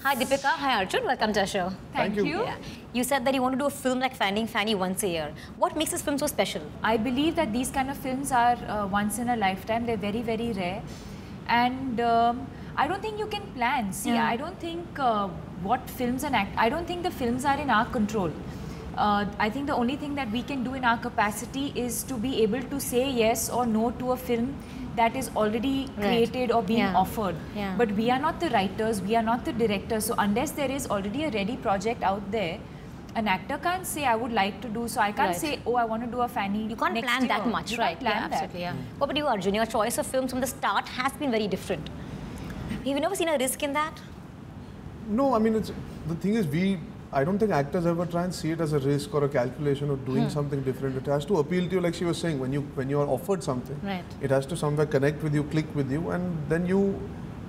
Hi Deepika, hi Arjun, welcome to our show. Thank you. Yeah. You said that you want to do a film like Finding Fanny once a year. What makes this film so special? I believe that these kind of films are once in a lifetime. They're very, very rare. And I don't think you can plan. See, I don't think what films and I don't think the films are in our control. I think the only thing that we can do in our capacity is to be able to say yes or no to a film that is already created or being offered. But we are not the writers, we are not the directors. So unless there is already a ready project out there, an actor can't say, I would like to do, so I can't say, oh, I want to do a Fanny. You can't plan that much, right? Absolutely. What about you, Arjun? Your choice of films from the start has been very different. Have you never seen a risk in that? No, I mean, the thing is, I don't think actors ever try and see it as a risk or a calculation or doing something different. It has to appeal to you, like she was saying, when you are offered something, it has to somewhere connect with you, click with you, and then you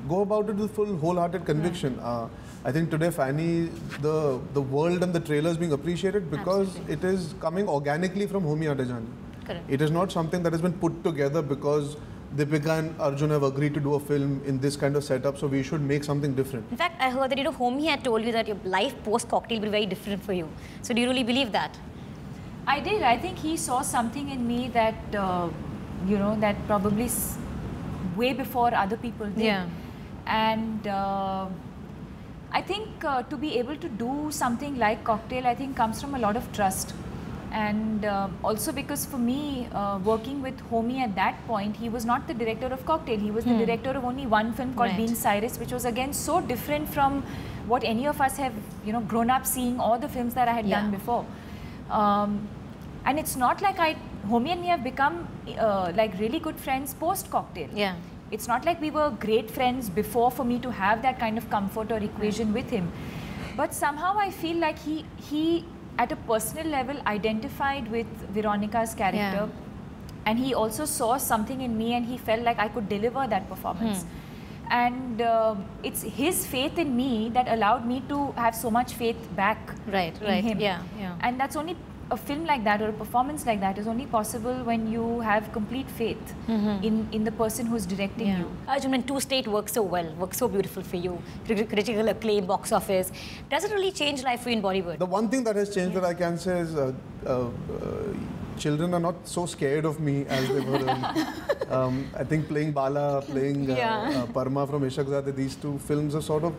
go about it with full wholehearted conviction. I think today Fanny, the world and the trailers being appreciated because it is coming organically from Homi Adejani. Correct. It is not something that has been put together because Deepika and Arjun have agreed to do a film in this kind of setup, so we should make something different. In fact, I heard that Homi had told you that your life post-cocktail will be very different for you. So do you really believe that? I did. I think he saw something in me that, that probably way before other people did. Yeah. And I think to be able to do something like Cocktail, I think comes from a lot of trust. And also because for me, working with Homi at that point, he was not the director of Cocktail. He was the director of only one film called Bean Cyrus, which was again so different from what any of us have, grown up seeing, all the films that I had done before. And it's not like Homi and me have become like really good friends post-Cocktail. Yeah. It's not like we were great friends before for me to have that kind of comfort or equation with him. But somehow I feel like he at a personal level identified with Veronica's character, and he also saw something in me and he felt like I could deliver that performance. And it's his faith in me that allowed me to have so much faith back in him. And that's only a film like that or a performance like that is only possible when you have complete faith in the person who's directing you. Arjun, when Two State works so well, works so beautiful for you, critical acclaim, box office, does it really change life for you in Bollywood? The one thing that has changed that I can say is children are not so scared of me as they were earlier. I think playing Bala, playing Parma from Ishaqzade, these two films are sort of,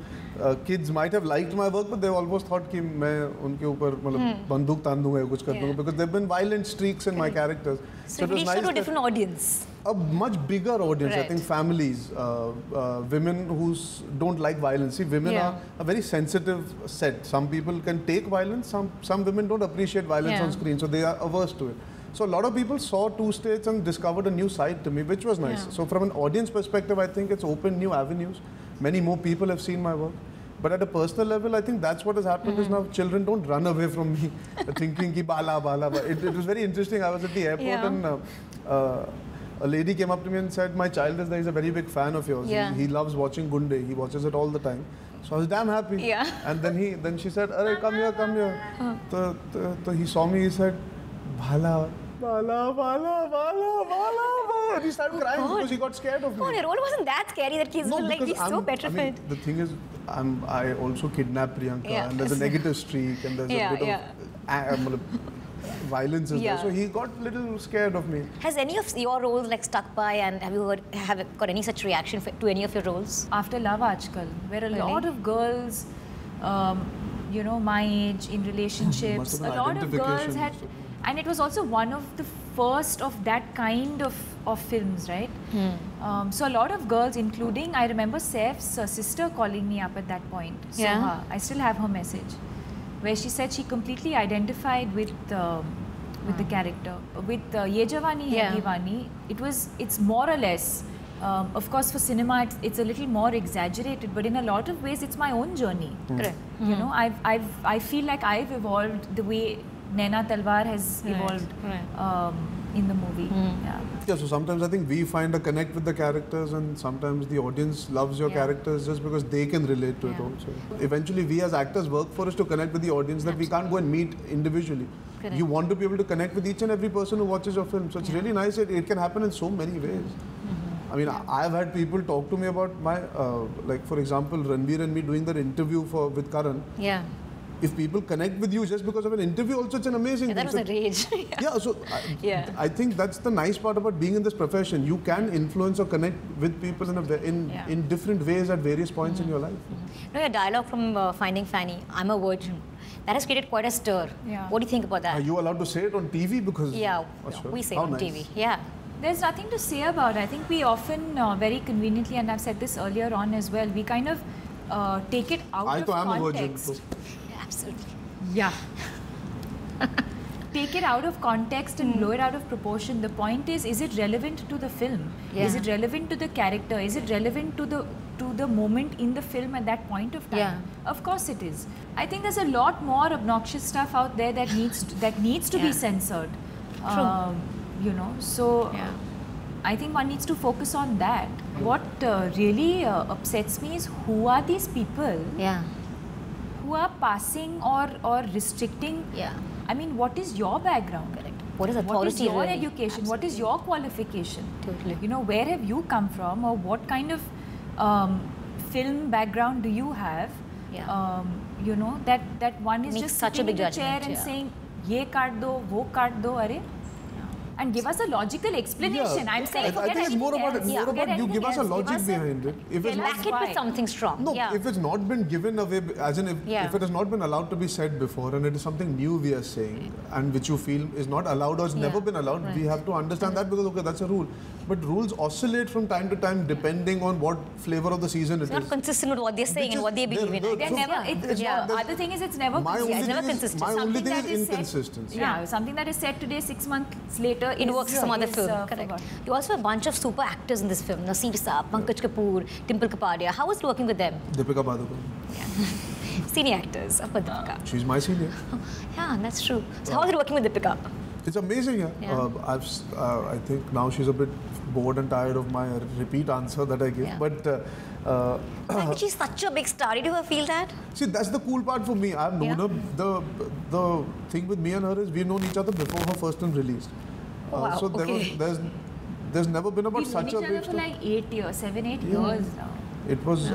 kids might have liked my work, but they almost thought कि मैं उनके ऊपर मतलब बंदूक तान दूँगा या कुछ कर दूँगा, because there have been violent streaks in my characters. So it reached to a different audience. A much bigger audience, I think families, women who don't like violence. See, women are a very sensitive set. Some people can take violence, some women don't appreciate violence on screen, so they are averse to it. So a lot of people saw Two States and discovered a new side to me, which was nice. So from an audience perspective, I think it's opened new avenues. Many more people have seen my work. But at a personal level, I think that's what has happened is now children don't run away from me thinking ki bala, bala. It was very interesting. I was at the airport and a lady came up to me and said, my child is there, he's a very big fan of yours. He loves watching Gunde. He watches it all the time. So I was damn happy. And then she said, "Arey, come here, come here." So he saw me, he said, "Bala, bala, bala, bala, bala." And he started crying because he got scared of me. Oh, your role wasn't that scary that kids will like be so petrified. I mean, the thing is, I also kidnapped Priyanka and there's a negative streak and there's a bit of violence is there. So he got a little scared of me. Has any of your roles like stuck by, and have you got any such reaction to any of your roles? After Love Aajkal, where a lot of girls, my age in relationships, a lot of girls had, and it was also one of the first of that kind of films, right? So a lot of girls, including, I remember Saif's sister calling me up at that point. Soha, I still have her message, where she said she completely identified with the character. With Ye Jawani Hai Diwani, it's more or less, of course for cinema it's a little more exaggerated, but in a lot of ways it's my own journey. Correct. I feel like I've evolved the way Naina Talwar has evolved in the movie. Yeah, so sometimes I think we find a connect with the characters and sometimes the audience loves your characters just because they can relate to it also. Eventually we as actors work for us to connect with the audience that we can't go and meet individually. Correct. You want to be able to connect with each and every person who watches your film. So it's really nice. It can happen in so many ways. I mean, I've had people talk to me about my, like for example, Ranveer and me doing that interview with Karan. Yeah. If people connect with you just because of an interview, also it's an amazing thing. That was a rage. So I think that's the nice part about being in this profession. You can influence or connect with people in different ways at various points in your life. No, your dialogue from Finding Fanny, I'm a virgin. That has created quite a stir. Yeah. What do you think about that? Are you allowed to say it on TV? Because we say it on TV. Yeah. There's nothing to say about it. I think we often, very conveniently, and I've said this earlier on as well, we kind of take it out of context. Absolutely. Yeah. Take it out of context and blow it out of proportion. The point is it relevant to the film? Yeah. Is it relevant to the character? Is it relevant to the moment in the film at that point of time? Yeah. Of course it is. I think there's a lot more obnoxious stuff out there that needs to be censored. True. You know, so I think one needs to focus on that. What really upsets me is who are these people who are passing or restricting. I mean, what is your background? Correct. What is authority? What is your really? education? Absolutely. What is your qualification? Totally. You know, where have you come from, or what kind of film background do you have? You know, that one is just such a sitting big in the chair judgment, and saying, "Ye kaat do, wo kaat do, are." And give us a logical explanation. I'm saying, I think it's more about you give us a logic behind it. If it's back it with something strong. No, if it's not been given away, as in if it has not been allowed to be said before, and it is something new we are saying, and which you feel is not allowed or has never been allowed, we have to understand that, because okay, that's a rule. But rules oscillate from time to time depending on what flavor of the season it is. It's not consistent with what they're saying and what they believe in. The other thing is, it's never consistent. My only thing is inconsistency. Something that is said today, 6 months later, it works for some other film. Correct. You also have a bunch of super actors in this film. Naseer Saab, Pankaj Kapoor, Dimple Kapadia. How was it working with them? Deepika Padukone. Senior actors of Deepika. She's my senior. Yeah, that's true. So how was it working with Deepika? It's amazing. I think now she's a bit bored and tired of my repeat answer that I give. But she's such a big star. Did you ever feel that? See, that's the cool part for me. I've known her. The thing with me and her is we've known each other before her first film released. So there's never been about such a big star. We've known each other for like 8 years, 7, 8 years now. It was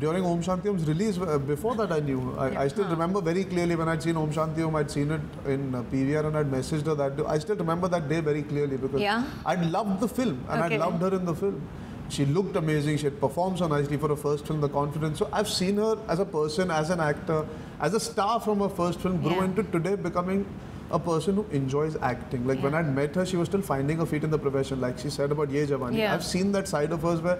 during Om Shanti Om's release. Before that, I knew. I still remember very clearly when I'd seen Om Shanti Om. I'd seen it in PVR and I'd messaged her that day. I still remember that day very clearly because I'd loved the film and I'd loved her in the film. She looked amazing. She had performed so nicely for her first film, The Confidence. So I've seen her as a person, as an actor, as a star from her first film grow into today becoming a person who enjoys acting. Like when I'd met her, she was still finding her feet in the profession. Like she said about Ye Jawani. I've seen that side of hers where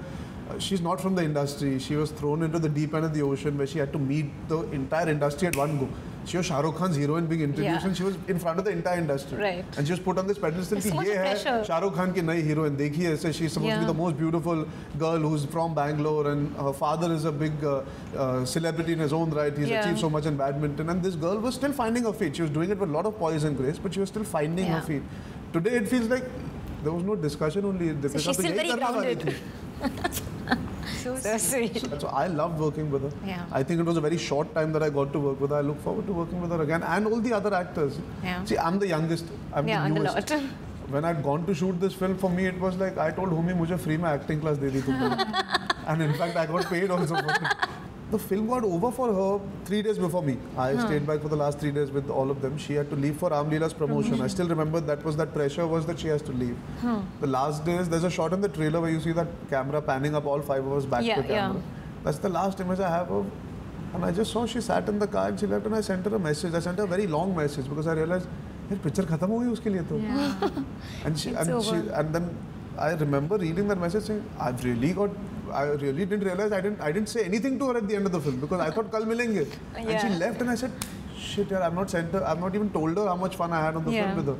she's not from the industry. She was thrown into the deep end of the ocean where she had to meet the entire industry at one go. She was Shah Rukh Khan's heroine being introduced and she was in front of the entire industry. Right. And she was put on this pedestal. So Ye hai Shah Rukh Khan ki nayi heroine. Dekhiye aise, she's supposed to be the most beautiful girl who's from Bangalore and her father is a big celebrity in his own right. He's achieved so much in badminton. And this girl was still finding her feet. She was doing it with a lot of poise and grace, but she was still finding her feet. Today it feels like there was no discussion, only so she's still very grounded. So sweet. So I loved working with her. I think it was a very short time that I got to work with her. I look forward to working with her again and all the other actors. See, I'm the youngest. I'm the newest. When I'd gone to shoot this film, for me it was like I told Humi, "Mujhe free mein acting class de di tum." And in fact, I got paid also for it. The film got over for her 3 days before me. I stayed back for the last 3 days with all of them. She had to leave for Ram Leela's promotion. I still remember that pressure was that she has to leave. The last days, there's a shot in the trailer where you see that camera panning up all 5 of us back to the camera. That's the last image I have of. And I just saw she sat in the car and she left and I sent her a message. I sent her a very long message because I realized, picture khatam ho gayi uske liye to. And then I remember reading that message saying, I really didn't realize I didn't say anything to her at the end of the film because I thought kal milenge. And she left and I said, shit, I've not even told her how much fun I had on the film with her.